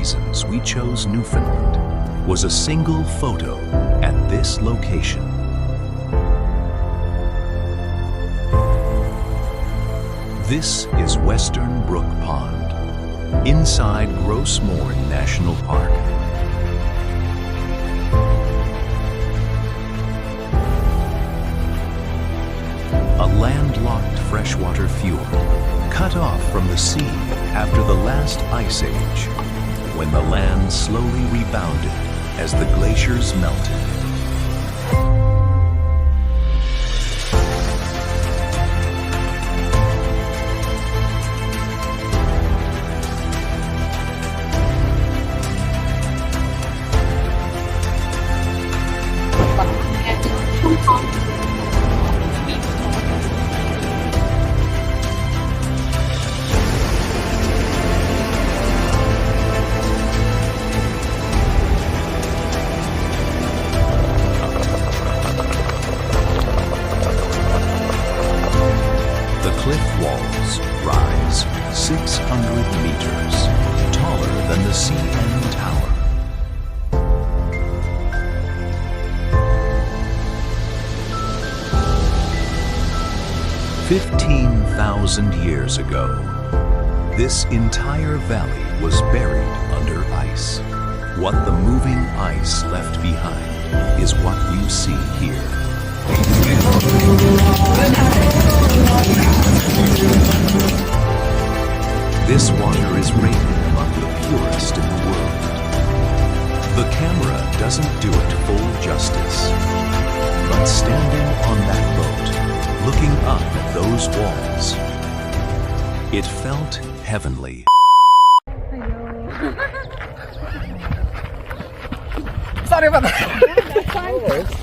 reasons we chose Newfoundland was a single photo at this location. This is Western Brook Pond, inside Gros Morne National Park. A landlocked freshwater fjord, cut off from the sea after the last ice age, when the land slowly rebounded as the glaciers melted. The cliff walls rise 600 meters, taller than the CN Tower. $15,000 ago, this entire valley was buried under ice. What the moving ice left behind is what you see here. This water is rated among the purest in the world. The camera doesn't do it full justice, but standing on that boat, looking up at those walls, it felt heavenly. Sorry about that.